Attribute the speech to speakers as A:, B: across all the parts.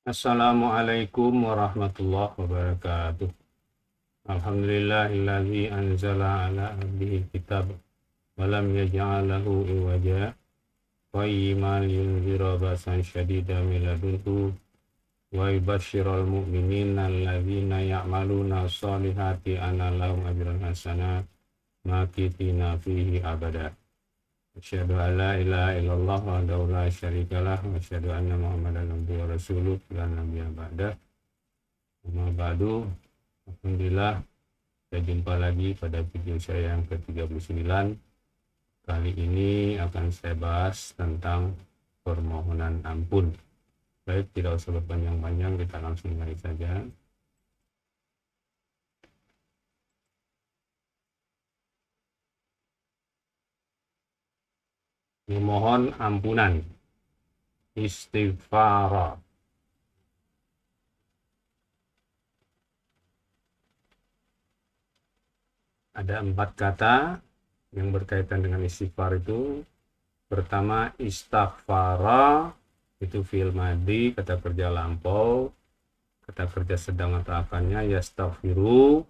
A: Assalamualaikum warahmatullahi wabarakatuh. Alhamdulillahilladzi anzala ala abdihi kitab wa lam yaj'al lahu iwaja qayyiman liyunzira ba'san syadidan min ladunhu wa yubashshiral mu'minina alladzina ya'maluna sholihati anna lahum ajran hasanah makithina fihi abada. Asyhadu an la ilaha illallah wahdahu la syarikalah wa asyhadu anna Muhammadan abduhu wa rasuluh la nabiyya ba'dah. Amma ba'du. Alhamdulillah, kita jumpa lagi pada video saya yang ke-39. Kali ini akan saya bahas tentang permohonan ampun. Baik, tidak usah berpanjang-panjang, kita langsung mulai saja. Memohon ampunan, istighfar. Ada 4 kata yang berkaitan dengan istighfar itu. Pertama, istaghfara, itu fi'il madhi, kata kerja lampau. Kata kerja sedang atau akannya yastaghfiru.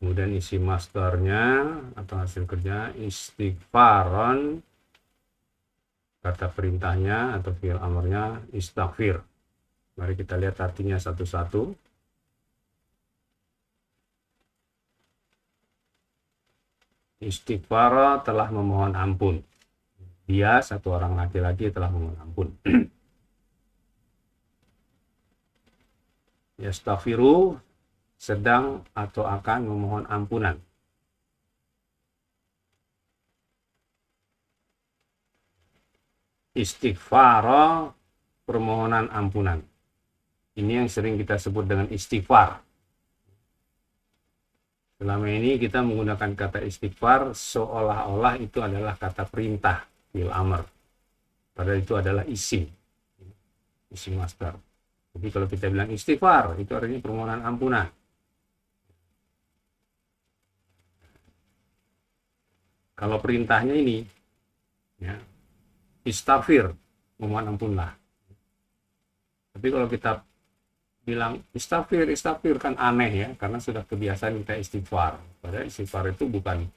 A: Kemudian isi masdarnya atau hasil kerja istighfaron. Kata perintahnya atau fi'il amarnya istaghfir. Mari kita lihat artinya satu-satu. Istighfar telah memohon ampun. Dia, satu orang laki-laki, telah memohon ampun. Yastaghfiru, sedang atau akan memohon ampunan. Istighfar, permohonan ampunan. Ini yang sering kita sebut dengan istighfar. Selama ini kita menggunakan kata istighfar seolah-olah itu adalah kata perintah, fi'il amr. Padahal itu adalah isim masdar. Jadi kalau kita bilang istighfar, itu artinya permohonan ampunan. Kalau perintahnya ini, ya, istaghfir, memohon ampunlah. Tapi kalau kita bilang istighfar kan aneh ya, karena sudah kebiasaan kita istighfar. Padahal istighfar itu bukan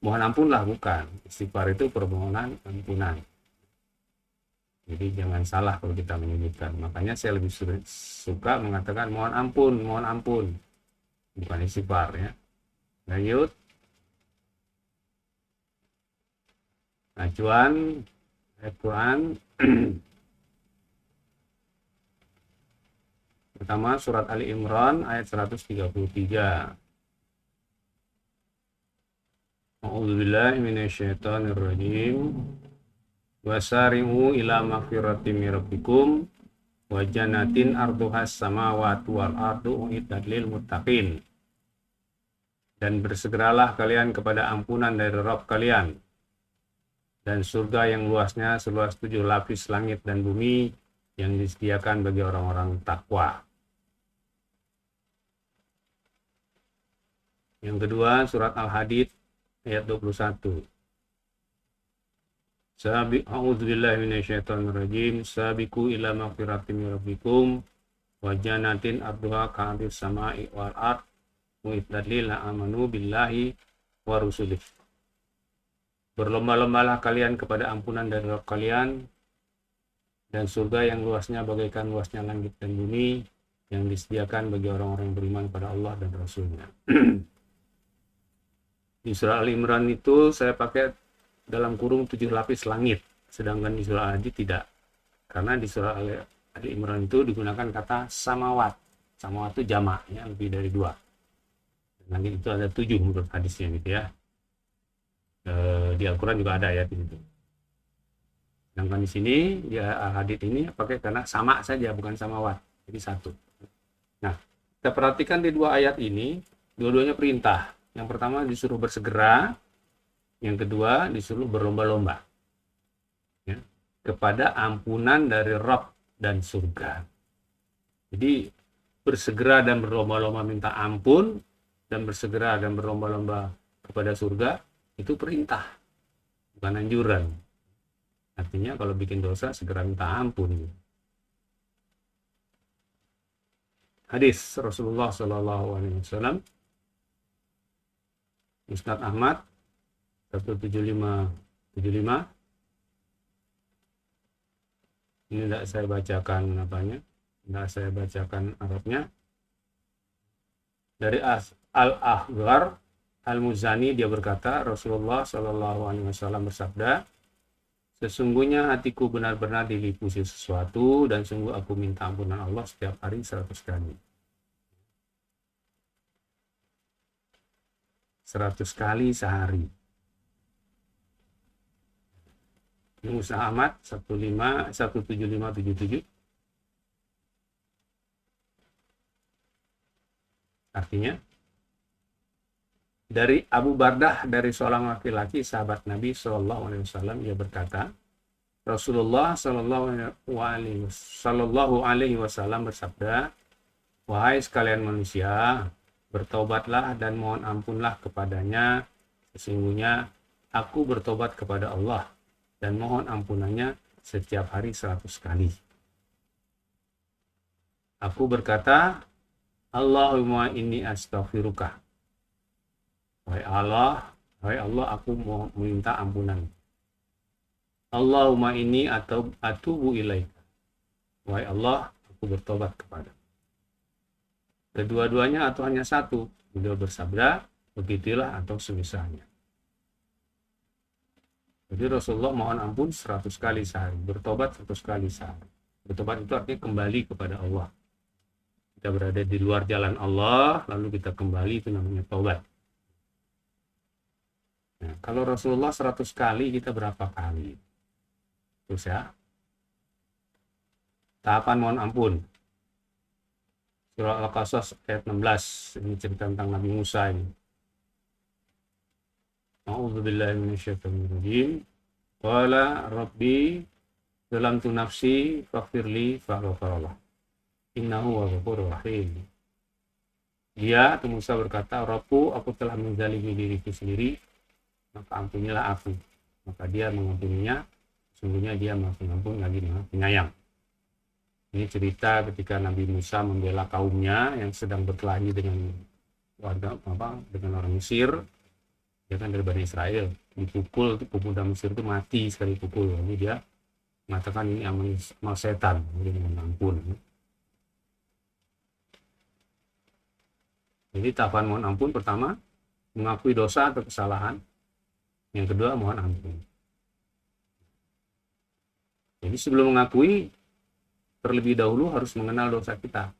A: mohon ampunlah, bukan. Istighfar itu permohonan ampunan. Jadi jangan salah kalau kita menyebutkan. Makanya saya lebih suka mengatakan mohon ampun, bukan istighfar ya. Lanjut. Acuan ayat Quran. Pertama surat Ali Imran ayat 133. A'udzubillahi minasyaitonirrajim. Wasari'u ila magfiratin min rabbikum wa jannatin arduhas samawati wal ardu uiddat lil muttaqin. Dan bersegeralah kalian kepada ampunan dari Rabb kalian dan surga yang luasnya seluas 7 lapis langit dan bumi yang disediakan bagi orang-orang takwa. Yang kedua surat Al-Hadid ayat 21. A'udzubillahi minasyaitonirrajim. Sabiqu ila magfiratin min rabbikum wa jannatin arduha ka'ardis sama'i wal ard uiddat lil amanu billahi wa rusulih. Berlomba-lombalah kalian kepada ampunan dari Rabb kalian dan surga yang luasnya bagaikan luasnya langit dan bumi yang disediakan bagi orang-orang yang beriman pada Allah dan Rasulnya. Di surah Al-Imran itu saya pakai dalam kurung 7 lapis langit, sedangkan di surah Al-Hadid tidak. Karena di surah Al-Imran itu digunakan kata samawat. Samawat itu jamak, ya, lebih dari 2. Langit itu ada 7 menurut hadisnya gitu ya. Di Al-Quran juga ada ya di situ. Sedangkan di sini di Al-Hadid ini pakai karena sama saja, bukan samawat. Jadi satu. Nah, kita perhatikan di 2 ayat ini, dua-duanya perintah. Yang pertama disuruh bersegera, yang kedua disuruh berlomba-lomba ya, kepada ampunan dari Rabb dan surga. Jadi bersegera dan berlomba-lomba minta ampun dan bersegera dan berlomba-lomba kepada surga itu perintah, bukan anjuran. Artinya kalau bikin dosa segera minta ampun. Hadis Rasulullah Shallallahu Alaihi Wasallam, Musnad Ahmad 17575. Ini tidak saya bacakan apanya, tidak saya bacakan Arabnya. Dari Al-Ahgar Al-Muzani, dia berkata, Rasulullah Shallallahu Alaihi Wasallam bersabda, sesungguhnya hatiku benar-benar diliputi sesuatu, dan sungguh aku minta ampunan Allah setiap hari 100 kali. 100 kali sehari. Ini Musnad Ahmad 17577. Artinya, dari Abu Bardah, dari seorang laki-laki sahabat Nabi Shallallahu Alaihi Wasallam, ia berkata, Rasulullah Shallallahu Alaihi Wasallam bersabda, wahai sekalian manusia, bertobatlah dan mohon ampunlah kepadanya. Sesungguhnya aku bertobat kepada Allah dan mohon ampunannya setiap hari 100 kali. Aku berkata, Allahumma inni astaghfiruka. Wahai Allah, aku mau meminta ampunan. Allahumma inni atubu ilaika. Wahai Allah, aku bertobat kepada. Kedua-duanya atau hanya satu? Beliau bersabda, begitulah atau semisalnya. Jadi Rasulullah mohon ampun 100 kali sehari, bertobat 100 kali sehari. Bertobat itu artinya kembali kepada Allah. Kita berada di luar jalan Allah, lalu kita kembali, itu namanya taubat. Nah, kalau Rasulullah 100 kali, kita berapa kali? Terus ya. Tahapan mohon ampun. Surah Al-Qasas ayat 16. Ini cerita tentang Nabi Musa ini. A'udzubillahi minasyaitonirrajim. Qala rabbi zalamtu nafsi faghfirli faghfarallah. Innahu huwal ghafurur rahim. Dia, atau Musa berkata, Rabbu, aku telah menzalimi diriku sendiri, maka ampunilah aku. Maka dia mengampuninya, sesungguhnya dia maha pengampun lagi maha penyayang. Ini cerita ketika Nabi Musa membela kaumnya yang sedang berkelahi dengan dengan orang Mesir. Dia kan dari Bani Israel, dipukul, pemuda Mesir itu mati sekali pukul. Lalu dia mengatakan ini amal setan, jadi mohon ampun. Jadi tahapan mohon ampun pertama, mengakui dosa atau kesalahan. Yang kedua, mohon ampun. Jadi sebelum mengakui, terlebih dahulu harus mengenal dosa kita.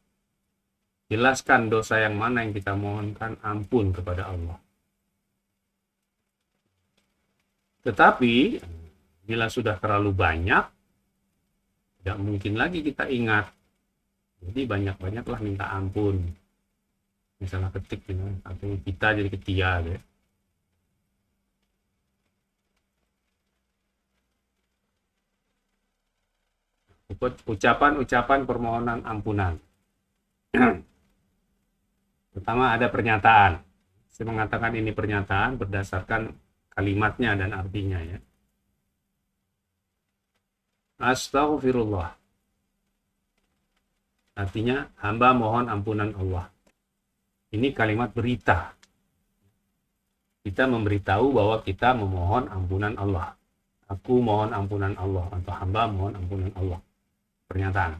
A: Jelaskan dosa yang mana yang kita mohonkan ampun kepada Allah. Tetapi, bila sudah terlalu banyak, tidak mungkin lagi kita ingat. Jadi banyak-banyaklah minta ampun. Misalnya ketik, atau kita jadi ketia. Ya. Ucapan-ucapan permohonan ampunan. Pertama ada pernyataan. Saya mengatakan ini pernyataan berdasarkan kalimatnya dan artinya ya. Astaghfirullah. Artinya hamba mohon ampunan Allah. Ini kalimat berita. Kita memberitahu bahwa kita memohon ampunan Allah. Aku mohon ampunan Allah atau hamba mohon ampunan Allah. Pernyataan.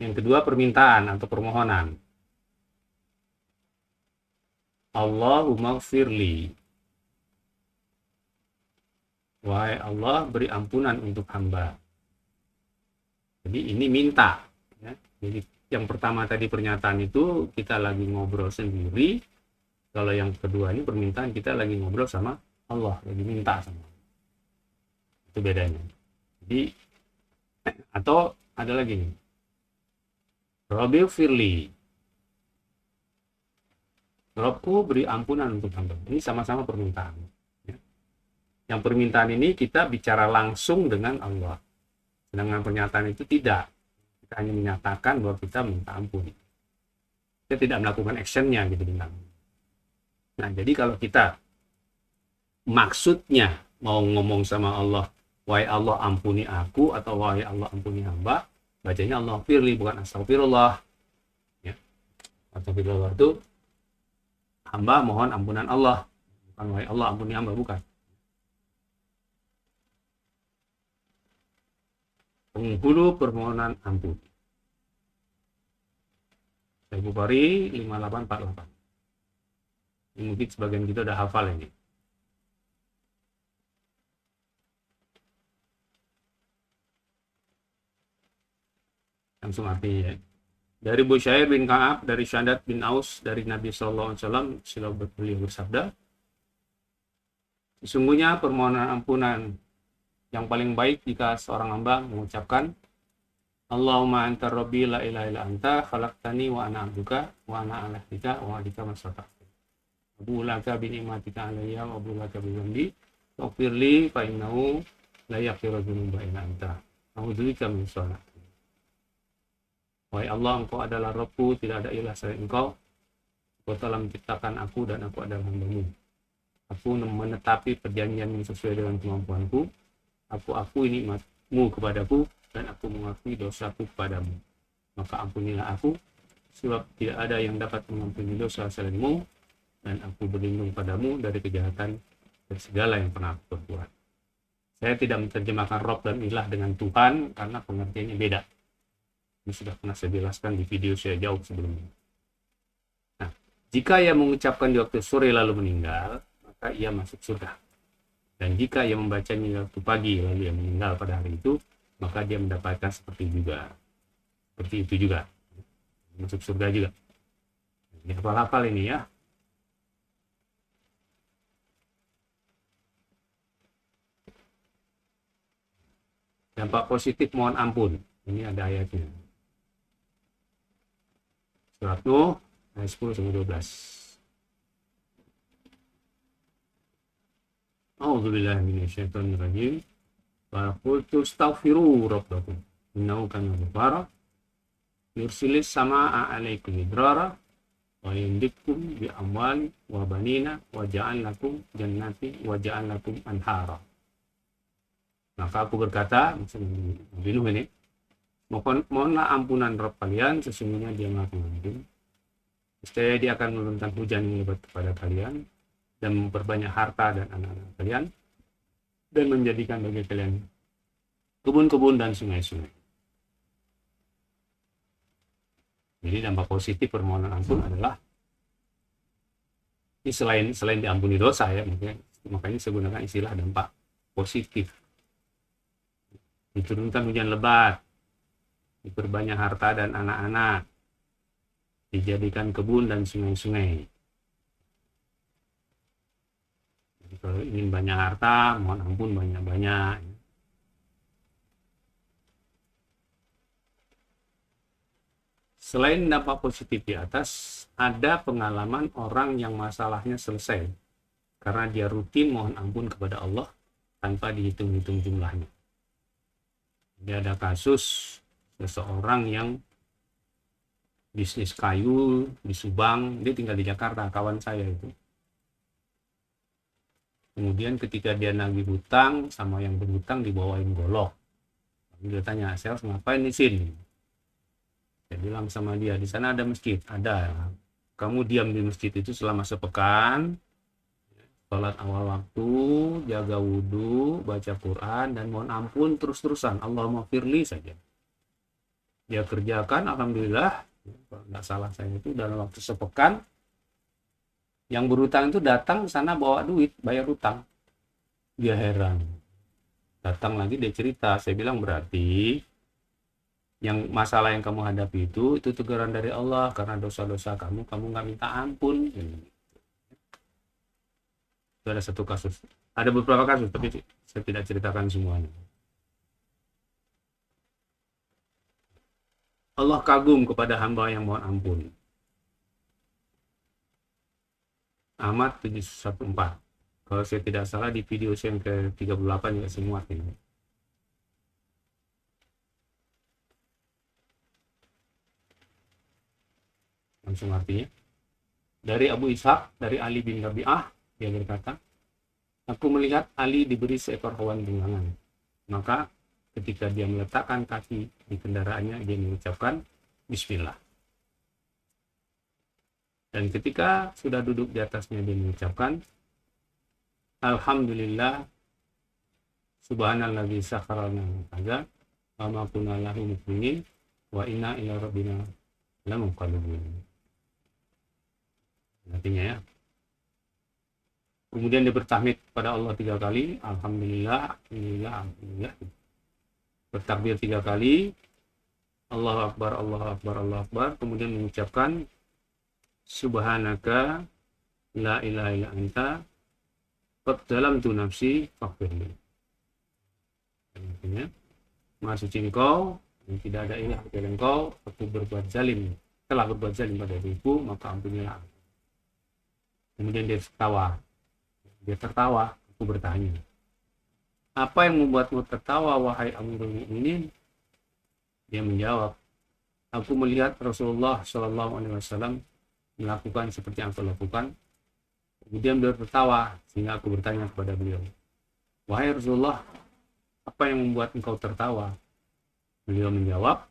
A: Yang kedua permintaan atau permohonan. Allahumma gfirli. Wahai Allah, beri ampunan untuk hamba. Jadi ini minta. Ya. Jadi yang pertama tadi pernyataan itu kita lagi ngobrol sendiri. Kalau yang kedua ini permintaan kita lagi ngobrol sama Allah, lagi minta sama Allah. Itu bedanya. Jadi atau ada lagi nih. Rabbi firli. Robku beri ampunan untuk hamba. Ini sama-sama permintaan. Ya. Yang permintaan ini kita bicara langsung dengan Allah. Sedangkan pernyataan itu tidak. Kita hanya menyatakan bahwa kita minta ampun. Kita tidak melakukan actionnya gitu bintang. Nah jadi kalau kita maksudnya mau ngomong sama Allah, wahai Allah ampuni aku atau wahai Allah ampuni hamba, Bacanya Allah firli, bukan astagfirullah. Ya. Astagfirullah itu hamba mohon ampunan Allah, bukan wahai Allah ampuni hamba, bukan. Penghulu permohonan ampun. Sahih Bukhari 5848. Ini mungkin sebagian kita udah hafal ini. Langsung artinya ya. Dari Busyair bin Ka'ab, dari Syaddad bin Aus, dari Nabi SAW, beliau bersabda, sesungguhnya permohonan ampunan yang paling baik jika seorang hamba mengucapkan, Allahumma anta rabbi la ilaha illa anta khalaqtani wa ana abduka wa ana ala ahdika wa adika masrata'tu. Abu laka bin imatika alayya wa abu laka bin zambi waghfirli fa innahu la yaghfiru dzunuba illa anta. A'udzubika min syarri. Wahai Allah, Engkau adalah Rabbku, tidak ada ilah selain Engkau. Engkau telah menciptakan aku dan aku adalah hamba-Mu. Aku menetapi perjanjian yang sesuai dengan kemampuanku. Aku akui nikmat-Mu kepadaku dan aku mengakui dosaku kepadamu. Maka ampunilah aku, sebab tidak ada yang dapat mengampuni dosa selain-Mu, dan aku berlindung padamu dari kejahatan dan segala yang pernah aku perbuat. Saya tidak menerjemahkan Rabb dan ilah dengan Tuhan karena pengertiannya beda. Ini sudah pernah saya jelaskan di video saya jauh sebelumnya. Nah, jika ia mengucapkan di waktu sore lalu meninggal, maka ia masuk surga. Dan jika ia membacanya di waktu pagi lalu ia meninggal pada hari itu, maka dia mendapatkan seperti itu juga. Masuk surga juga. Ini hafal-hafal ini ya. Dampak positif mohon ampun. Ini ada ayatnya. Surat Nuh ayat 10-12. A'udzubillahi minasyaitonir rajim. Wa qultu astaghfiru rabbakum innahu kana ghaffara yursilis samaa'a 'alaikum midrara wa yumditkum bi amwali wa banina wa ja'al lakum jannati wa ja'al lakum anhara. Maka aku berkata, maksudnya Nabi Nuh ini, mohonlah ampunan Rabb kalian, sesungguhnya dia maha pengampun. Niscaya dia akan menurunkan hujan yang lebat kepada kalian dan memperbanyak harta dan anak-anak kalian dan menjadikan bagi kalian kebun-kebun dan sungai-sungai. Jadi dampak positif permohonan ampun adalah ini selain diampuni dosa ya, makanya saya gunakan istilah dampak positif. Diturunkan hujan lebat, diperbanyak harta dan anak-anak, dijadikan kebun dan sungai-sungai. Jadi kalau ingin banyak harta, mohon ampun banyak-banyak. Selain dampak positif di atas, ada pengalaman orang yang masalahnya selesai karena dia rutin mohon ampun kepada Allah tanpa dihitung-hitung jumlahnya. Jadi ada kasus seseorang yang bisnis kayu di Subang, dia tinggal di Jakarta, kawan saya itu. Kemudian ketika dia nagih hutang sama yang berhutang dibawain golok. Dia tanya, saya harus ngapain di sini? Saya bilang sama dia, di sana ada masjid. Ada. Kamu diam di masjid itu selama sepekan, sholat awal waktu, jaga wudhu, baca Quran, dan mohon ampun terus-terusan. Allahumma firli saja. Dia kerjakan, alhamdulillah, kalau nggak salah saya itu dalam waktu sepekan, yang berhutang itu datang ke sana bawa duit, bayar hutang. Dia heran. Datang lagi dia cerita, saya bilang berarti yang masalah yang kamu hadapi itu teguran dari Allah karena dosa-dosa kamu nggak minta ampun. Itu ada satu kasus. Ada beberapa kasus, tapi saya tidak ceritakan semuanya. Allah kagum kepada hamba yang mohon ampun. Ahmad 714. Kalau saya tidak salah di video saya yang ke-38 juga saya muat ini. Langsung artinya. Dari Abu Ishaq, dari Ali bin Rabi'ah, dia berkata, aku melihat Ali diberi seekor hewan tunggangan. Maka ketika dia meletakkan kaki di kendaraannya dia mengucapkan bismillah. Dan ketika sudah duduk di atasnya dia mengucapkan alhamdulillah subhanalladzi sakharana hadza wa ma kunna lahu muqrinin wa inna ila rabbina lamunqalibun. Artinya ya. Kemudian dia bertahmid pada Allah 3 kali, alhamdulillah, alhamdulillah, alhamdulillah. Bertakbir 3 kali, Allahu akbar, Allahu akbar, Allahu akbar. Kemudian mengucapkan subhanaka la ilaha illa anta qad zalamtu nafsi faghfirli. Artinya, Maha suci Engkau, yang tidak ada ilah kecuali Engkau, aku telah berbuat zalim pada diriku, maka ampunilah. Kemudian dia tertawa, aku bertanya, apa yang membuatmu tertawa wahai Amirul Mukminin? Dia menjawab, aku melihat Rasulullah Shallallahu Alaihi Wasallam melakukan seperti yang aku lakukan. Kemudian beliau tertawa, sehingga aku bertanya kepada beliau, wahai Rasulullah, apa yang membuat engkau tertawa? Beliau menjawab,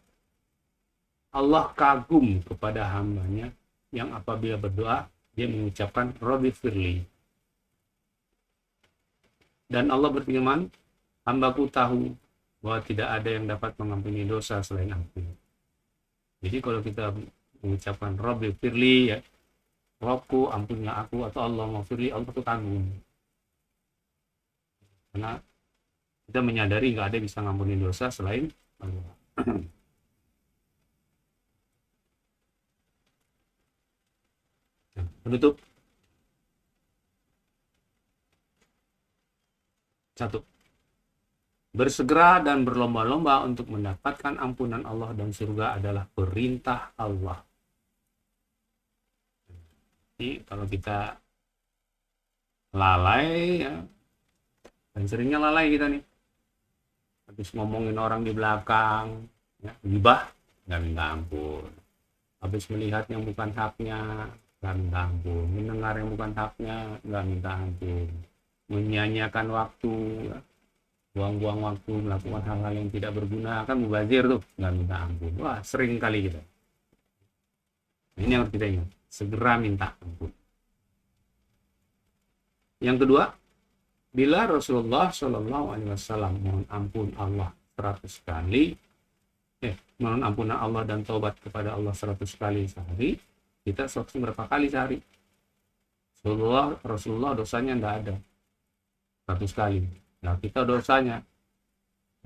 A: Allah kagum kepada hambanya yang apabila berdoa dia mengucapkan Rabbi firli. Dan Allah berfirman, hambaku tahu bahwa tidak ada yang dapat mengampuni dosa selain aku. Jadi kalau kita mengucapkan Rabbi firli, ya, Robku ampunilah aku, atau Allah maghfirli, Allah itu kagum. Karena kita menyadari nggak ada yang bisa ngampuni dosa selain Allah. Penutup. 1. Bersegera dan berlomba-lomba untuk mendapatkan ampunan Allah dan surga adalah perintah Allah. Jadi kalau kita lalai, ya, dan seringnya lalai kita nih, habis ngomongin orang di belakang, ya, gibah, nggak minta ampun. Habis melihat yang bukan haknya, nggak minta ampun. Mendengar yang bukan haknya, nggak minta ampun. Menyanyiakan waktu, ya, buang-buang waktu, melakukan hal-hal yang tidak berguna, kan mubazir tuh, nggak minta ampun. Wah, sering kali kita. Ini yang harus kita ingat, segera minta ampun. Yang kedua, bila Rasulullah Shallallahu Alaihi Wasallam mohon ampun Allah 100 kali, mohon ampunan Allah dan taubat kepada Allah 100 kali sehari, kita berapa kali sehari? Rasulullah dosanya tidak ada 100 kali. Nah, kita dosanya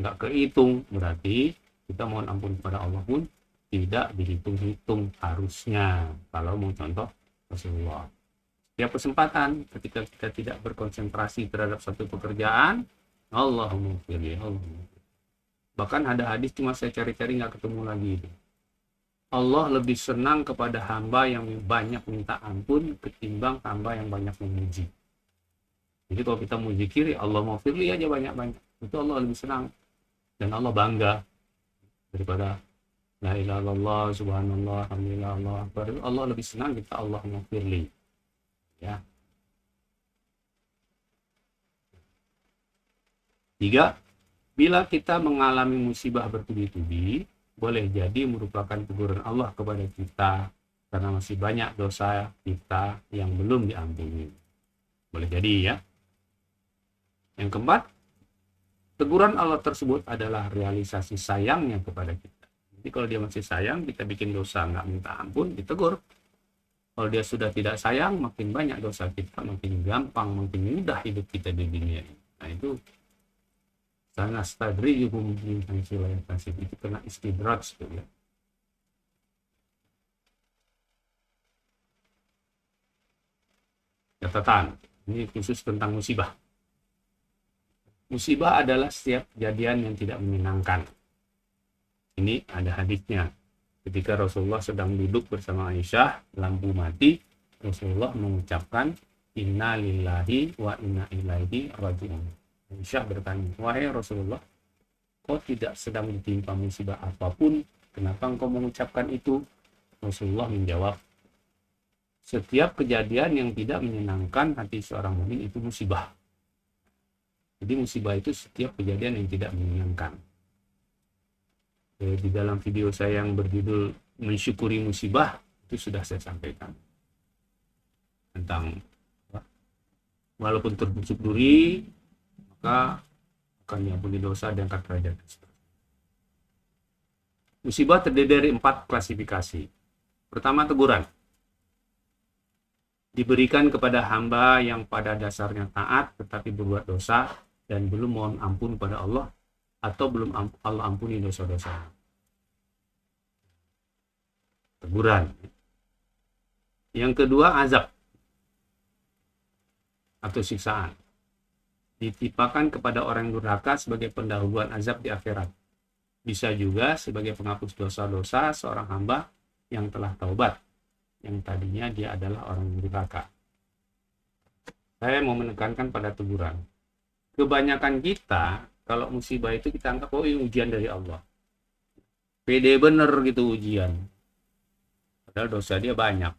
A: nggak kehitung, berarti kita mohon ampun kepada Allah pun tidak dihitung-hitung harusnya. Kalau mau contoh Rasulullah. Setiap kesempatan ketika kita tidak berkonsentrasi terhadap satu pekerjaan, Allahumma firli, Allahumma. Bahkan ada hadis cuma saya cari-cari nggak ketemu lagi itu. Allah lebih senang kepada hamba yang banyak minta ampun ketimbang hamba yang banyak memuji. Jadi kalau kita mau zikir, Allahumma firli aja banyak-banyak, itu Allah lebih senang. Dan Allah bangga daripada la ilaha illallah, subhanallah, alhamdulillah, Allah akbar. Allah lebih senang kita Allahumma firli. Ya. 3. Bila kita mengalami musibah bertubi-tubi, boleh jadi merupakan teguran Allah kepada kita karena masih banyak dosa kita yang belum diampuni. Boleh jadi ya. Yang keempat, teguran Allah tersebut adalah realisasi sayangnya kepada kita. Jadi kalau dia masih sayang, kita bikin dosa nggak minta ampun, ditegur. Kalau dia sudah tidak sayang, makin banyak dosa kita, makin gampang, makin mudah hidup kita di dunia ini. Nah itu sanastadrijuhum min haitsu la yahtasib, itu kena istidraj itu ya. Catatan, ini khusus tentang musibah. Musibah adalah setiap kejadian yang tidak menyenangkan. Ini ada hadisnya. Ketika Rasulullah sedang duduk bersama Aisyah, lampu mati, Rasulullah mengucapkan inna lillahi wa inna ilaihi raji'un. Aisyah bertanya, wahai Rasulullah, kau tidak sedang ditimpa musibah apapun, kenapa engkau mengucapkan itu? Rasulullah menjawab, setiap kejadian yang tidak menyenangkan hati seorang mukmin itu musibah. Jadi musibah itu setiap kejadian yang tidak menyenangkan. Di dalam video saya yang berjudul Mensyukuri Musibah, itu sudah saya sampaikan tentang walaupun tertusuk duri, maka akan diampuni dosa dan angkat derajat. Musibah terdiri dari 4 klasifikasi. Pertama, teguran. Diberikan kepada hamba yang pada dasarnya taat tetapi berbuat dosa dan belum mohon ampun pada Allah, atau belum Allah ampuni dosa-dosa. Teguran. Yang kedua, azab atau siksaan. Ditimpakan kepada orang durhaka sebagai pendahuluan azab di akhirat. Bisa juga sebagai penghapus dosa-dosa seorang hamba yang telah taubat, yang tadinya dia adalah orang durhaka. Saya mau menekankan pada teguran. Kebanyakan kita, kalau musibah itu kita anggap, oh ini ujian dari Allah. Pede bener gitu ujian. Padahal dosa dia banyak.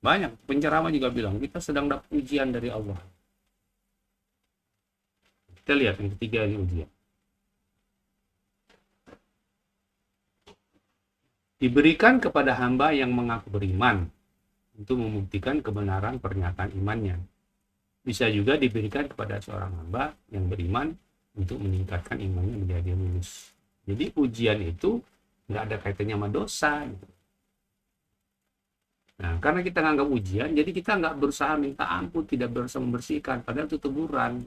A: Banyak, penceramah juga bilang, kita sedang dapat ujian dari Allah. Kita lihat yang ketiga ini ujian. Diberikan kepada hamba yang mengaku beriman untuk membuktikan kebenaran pernyataan imannya. Bisa juga diberikan kepada seorang hamba yang beriman untuk meningkatkan imannya menjadi lulus. Jadi ujian itu nggak ada kaitannya sama dosa. Nah, karena kita nganggap ujian, jadi kita nggak berusaha minta ampun, tidak berusaha membersihkan, padahal itu teguran.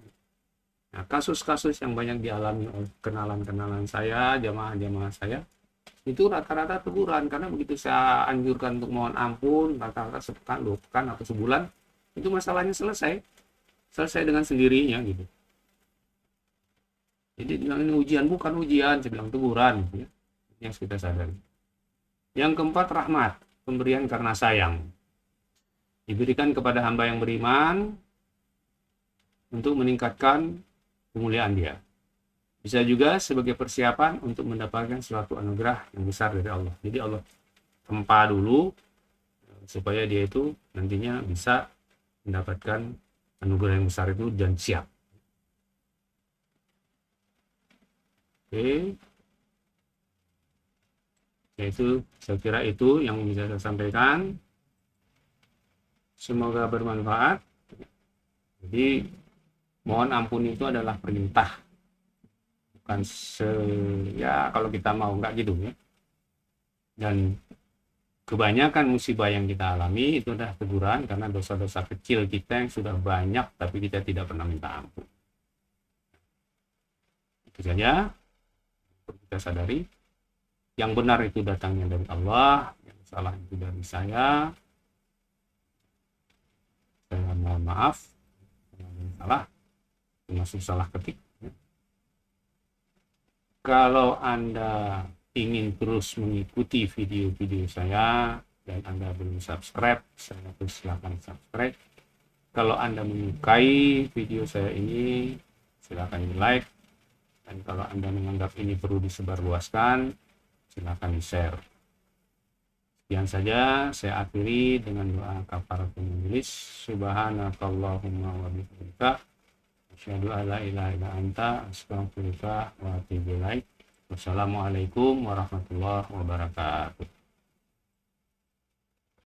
A: Nah, kasus-kasus yang banyak dialami oleh kenalan-kenalan saya, jamaah-jamaah saya, itu rata-rata teguran. Karena begitu saya anjurkan untuk mohon ampun, rata-rata sepekan, 2 pekan, atau sebulan, itu masalahnya selesai dengan sendirinya gitu. Jadi bilang ini ujian, bukan ujian, saya bilang teguran gitu ya. Yang kita sadari. Yang keempat, rahmat, pemberian karena sayang. Diberikan kepada hamba yang beriman untuk meningkatkan kemuliaan dia. Bisa juga sebagai persiapan untuk mendapatkan suatu anugerah yang besar dari Allah. Jadi Allah tempa dulu supaya dia itu nantinya bisa mendapatkan anugerah yang besar itu dan siap. Oke. Yaitu saya kira itu yang bisa saya sampaikan. Semoga bermanfaat. Jadi mohon ampun itu adalah perintah. Bukan ya kalau kita mau, enggak gitu ya. Dan kebanyakan musibah yang kita alami itu adalah teguran karena dosa-dosa kecil kita yang sudah banyak tapi kita tidak pernah minta ampun. Itu saja perlu kita sadari. Yang benar itu datangnya dari Allah, yang salah itu dari saya. Saya mohon maaf yang salah, termasuk salah ketik. Kalau Anda ingin terus mengikuti video-video saya dan Anda belum subscribe, saya silakan subscribe. Kalau Anda menyukai video saya ini, silakan like. Dan kalau Anda menganggap ini perlu disebarluaskan, silakan di-share. Sekian saja, saya akhiri dengan doa kafaratul majelis. Subhanakallahumma wa bihamdika, asyhadu an la ilaha illa anta, astaghfiruka wa atubu ilaik. Wassalamualaikum warahmatullahi wabarakatuh.